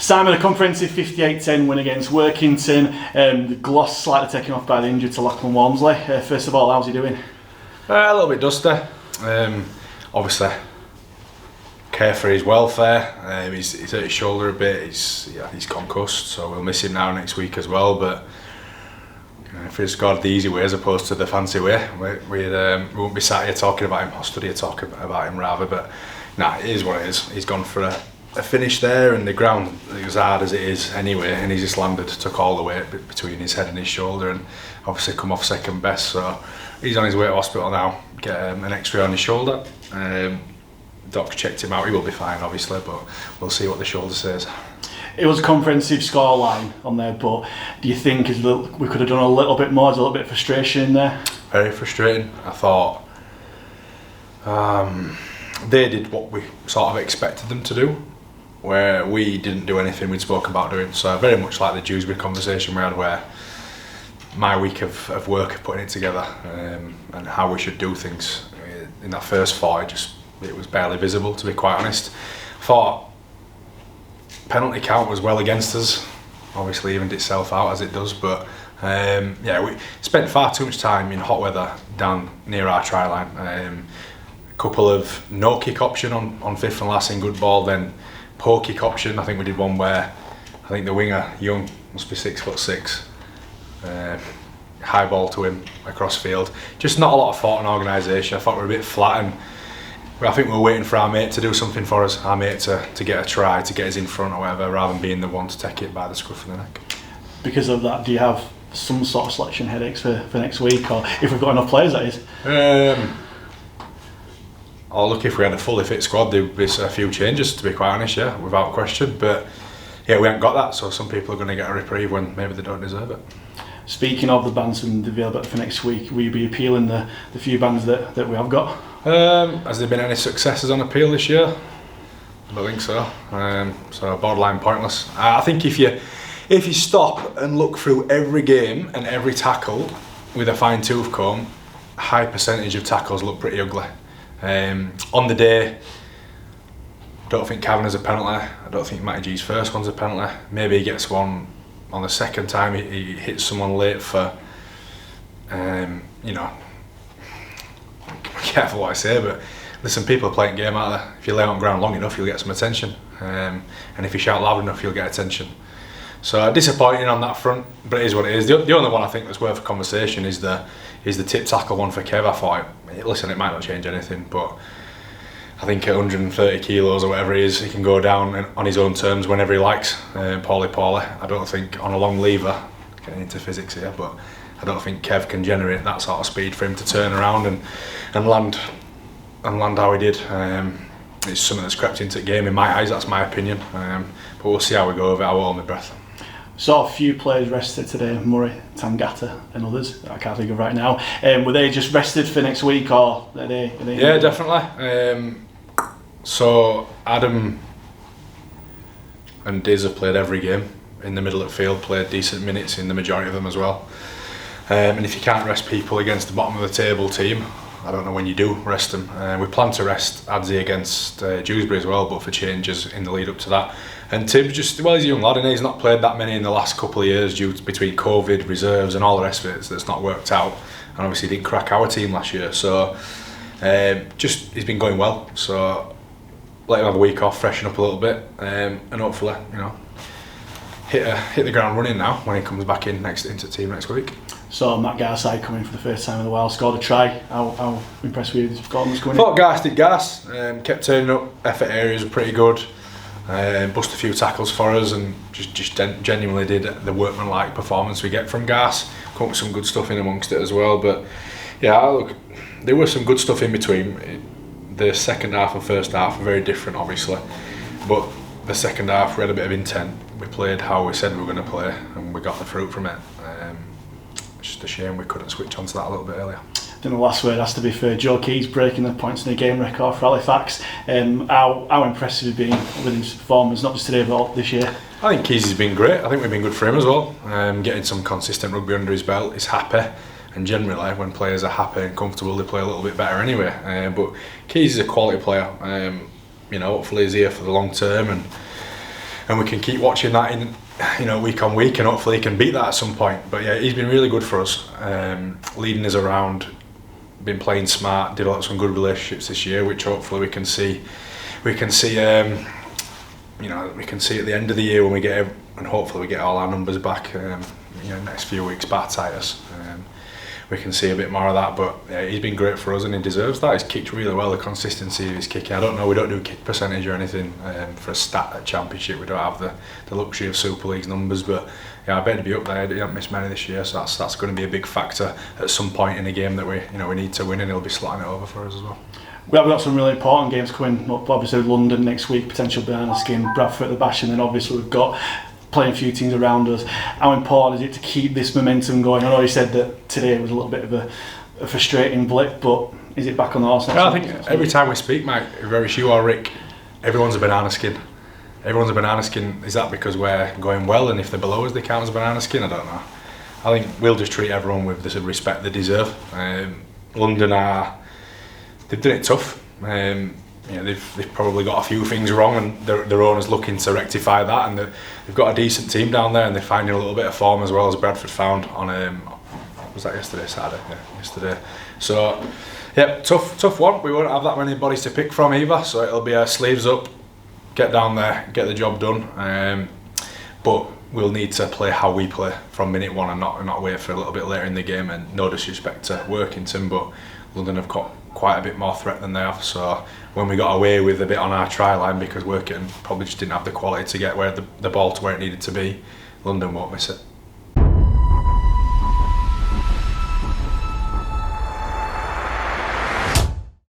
Simon, a comprehensive 58-10 win against Workington. The gloss slightly taken off by the injury to Lachlan Walmsley. First of all, how's he doing? A little bit dusty. Obviously, care for his welfare. He's hurt his shoulder a bit. He's concussed, so we'll miss him now next week as well. But if he scored the easy way as opposed to the fancy way, we won't be sat here talking about him, or stood here talking about him rather. But nah, it is what it is. He's gone for a finish there, and the ground as hard as it is anyway, and he's just landed, took all the weight between his head and his shoulder, and obviously come off second best. So he's on his way to hospital now, get an X-ray on his shoulder. Doc checked him out. He will be fine, obviously, but we'll see what the shoulder says. It was a comprehensive scoreline on there, but do you think we could have done a little bit more? There's a little bit of frustration in there. Very frustrating. I thought they did what we sort of expected them to do, where we didn't do anything we'd spoke about doing. So very much like the Dewsbury conversation we had, where my week of work of putting it together and how we should do things in that first 40, it was barely visible, to be quite honest. I thought penalty count was well against us, obviously evened itself out as it does, but we spent far too much time in hot weather down near our try line. A couple of no kick option on fifth and last in good ball, then poor kick option. I think we did one where I think the winger, Young, must be 6'6", high ball to him across field. Just not a lot of thought and organisation. I thought we were a bit flat, and I think we were waiting for our mate to do something for us, our mate to get a try, to get us in front or whatever, rather than being the one to take it by the scruff of the neck. Because of that, do you have some sort of selection headaches for next week, or if we've got enough players, that is? Look, if we had a fully fit squad, there'd be a few changes, to be quite honest, yeah, without question. But yeah, we haven't got that, so some people are going to get a reprieve when maybe they don't deserve it. Speaking of the bands and the availability for next week, will you be appealing the few bands that we have got? Has there been any successes on appeal this year? I don't think so. So borderline pointless. I think if you stop and look through every game and every tackle with a fine tooth comb, a high percentage of tackles look pretty ugly. On the day, I don't think Kavanagh's a penalty. I don't think Matty G's first one's a penalty. Maybe he gets one on the second time he hits someone late for, be careful what I say, but listen, people are playing game out there. If you lay on ground long enough, you'll get some attention, and if you shout loud enough, you'll get attention. So disappointing on that front, but it is what it is. The only one I think that's worth a conversation is the tip tackle one for Kev. I thought, listen, it might not change anything, but I think at 130 kilos or whatever he is, he can go down on his own terms whenever he likes. Poorly. I don't think on a long lever, getting into physics here, but I don't think Kev can generate that sort of speed for him to turn around and land how he did. It's something that's crept into the game in my eyes. That's my opinion. But we'll see how we go over it. I won't hold my breath. Saw a few players rested today, Murray, Tangata and others that I can't think of right now. Were they just rested for next week, or are they Yeah, definitely. So Adam and Diz have played every game in the middle of the field, played decent minutes in the majority of them as well. And if you can't rest people against the bottom of the table team, I don't know when you do rest them. We plan to rest Adzi against Dewsbury as well, but for changes in the lead up to that. And Tibbs he's a young lad, and he's not played that many in the last couple of years between COVID, reserves and all the rest of it that's not worked out. And obviously he didn't crack our team last year, so he's been going well. So let him have a week off, freshen up a little bit, and hopefully, hit the ground running now when he comes back into the team next week. So Matt Garside coming for the first time in a while, scored a try. How impressed with his performance coming in? Thought Gars did gas, kept turning up, effort areas were pretty good, bust a few tackles for us, and just genuinely did the workmanlike performance we get from Gas. Come up with some good stuff in amongst it as well, but yeah, look, there was some good stuff in between. The second half and first half were very different, obviously, but the second half we had a bit of intent. We played how we said we were going to play, and we got the fruit from it. Just a shame we couldn't switch onto that a little bit earlier. Then the last word has to be for Joe Keys breaking the points in the game record for Halifax. How impressive has he been with his performance, not just today but this year? I think Keys has been great. I think we've been good for him as well. Getting some consistent rugby under his belt. He's happy, and generally when players are happy and comfortable, they play a little bit better anyway. But Keys is a quality player. Hopefully he's here for the long term, and and we can keep watching that in, you know, week on week, and hopefully he can beat that at some point. But yeah, he's been really good for us, leading us around, been playing smart, developed some good relationships this year, which hopefully we can see, you know, we can see at the end of the year when we get, and hopefully we get all our numbers back, you know, next few weeks, bar Titus. We can see a bit more of that, but yeah, he's been great for us and he deserves that. He's kicked really well, the consistency of his kicking. I don't know, we don't do kick percentage or anything for a stat at Championship. We don't have the luxury of Super League's numbers, but yeah, I bet he'd be up there. He hasn't missed many this year, so that's going to be a big factor at some point in a game that we need to win, and he'll be slotting it over for us as well. We've got some really important games coming up, obviously London next week, potential banana skin, Bradford at the Bash, and then obviously we've got playing a few teams around us. How important is it to keep this momentum going? I know you said that today was a little bit of a frustrating blip, but is it back on the horse next week? I think every time we speak, Mike, whether it's you or Rick, everyone's a banana skin. Everyone's a banana skin. Is that because we're going well, and if they're below us they count as a banana skin? I don't know. I think we'll just treat everyone with the respect they deserve. London they've done it tough. You know, they've probably got a few things wrong, and their owners looking to rectify that, and they've got a decent team down there, and they're finding a little bit of form as well, as Bradford found on was that yesterday? Saturday, yeah, yesterday. So yeah, tough one. We won't have that many bodies to pick from either, so it'll be sleeves up, get down there, get the job done. But we'll need to play how we play from minute one, and not wait for a little bit later in the game. And no disrespect to Workington, but London have got quite a bit more threat than they have. So when we got away with a bit on our try line because Workington probably just didn't have the quality to get the ball to where it needed to be, London won't miss it.